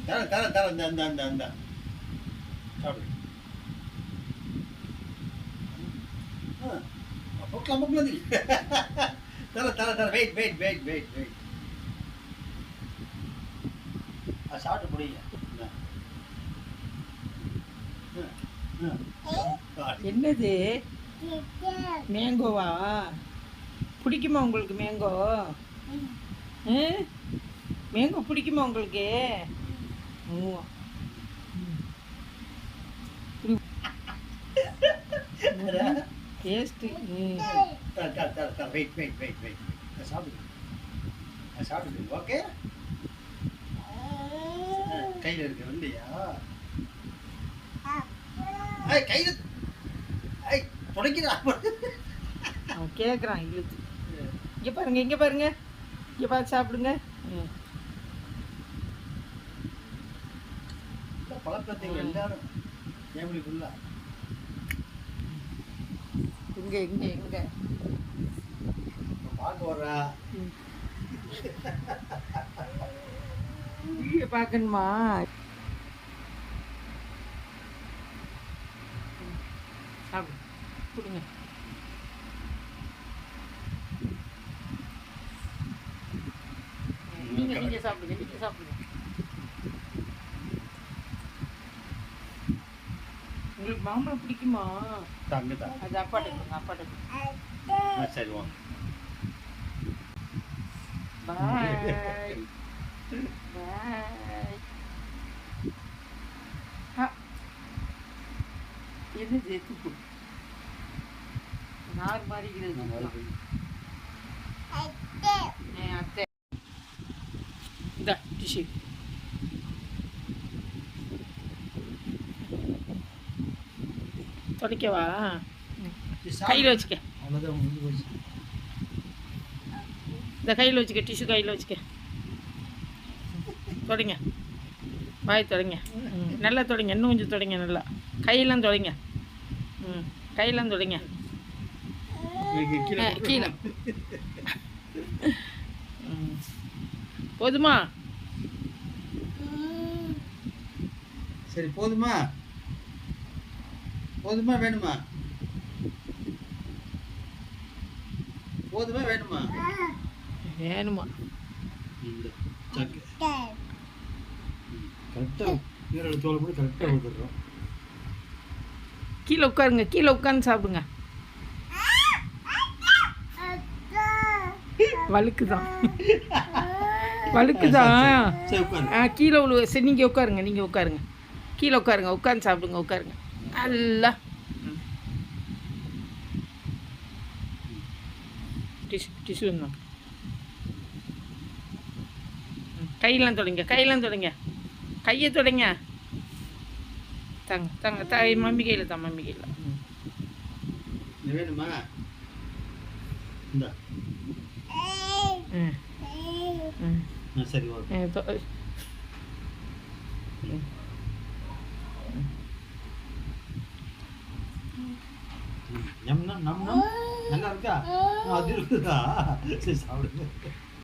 தரேன் தரேன் தரேன் இந்த இந்த இந்த இந்த சாப்பிடு. பொக்கலாம் பொக்கலாம் தரேன் தரேன் தரேன் wait wait wait wait wait சாப்பிட்டு முடியுங்க. என்னது மேங்கோவா? பிடிக்குமா உங்களுக்கு மேங்கோ? மேங்கோ பிடிக்குமா உங்களுக்கு? Taste. Wait wait wait wait சாப்பிடுங்க சாப்பிடுங்க. ஓகே கையில் இருக்கு இல்லையா? கையில் துடைக்கிறா அவன் கேட்குறான் இழுத்து. இங்கே பாருங்க இங்கே பாருங்க இங்கே பார்த்து சாப்பிடுங்க. பழக்கத்தைங்க எல்லாரும் ஃபேமிலி ஃபுல்லா. இங்கே இங்கே இங்கே பார்க்க வர்றா. வீடியோ பார்க்கணுமா? சாப்பிடு கொடுங்க. நீங்கள் சாப்பிடுங்க நீங்கள் சாப்பிடுங்க. உங்களுக்கு மாம்பழம் பிடிக்குமா? அது அப்பாட்ட கொடுங்க அப்பாட்ட கொடுங்க. சரி வாங்க. பாய் பாய். என்னது துப்பு நார் மாறிக்கிறது. அத்தை இந்த டிஷ்யூ துடைக்கவா? கையில் வச்சுக்க. இந்த கையில் வச்சுக்க டிஷ்யூ கையில் வச்சுக்க. தொடங்க வாய் தொடங்க. நல்லா தொடங்க இன்னும் கொஞ்சம் தொடங்க. நல்லா கையெல்லாம் தொடங்க. கையெல்லாம் தொடங்க. கீழே போதுமா? சரி போதுமா? போதுமா வேணுமா? போதுமா வேணுமா? வேணுமா? கீழே உட்காருங்க கீழே உட்காந்து சாப்பிடுங்க. வழுக்குதான் வழுக்குதான். கீழே உள்ள சரி நீங்கள் உட்காருங்க நீங்கள் உட்காருங்க கீழே உட்காருங்க உட்காந்து சாப்பிடுங்க உட்காருங்க. நல்லா டிஷ்யூ இருந்தாங்க. கையெல்லாம் தொடங்க கையெல்லாம் தொடங்க கையை தொடங்க. தாங்க தாங்க மம்மி கையில் தான் மம்மி கையில். வேணுமா? சரி நல்லா இருக்கா? அது இருக்குதா? சரி சாப்பிடுங்க.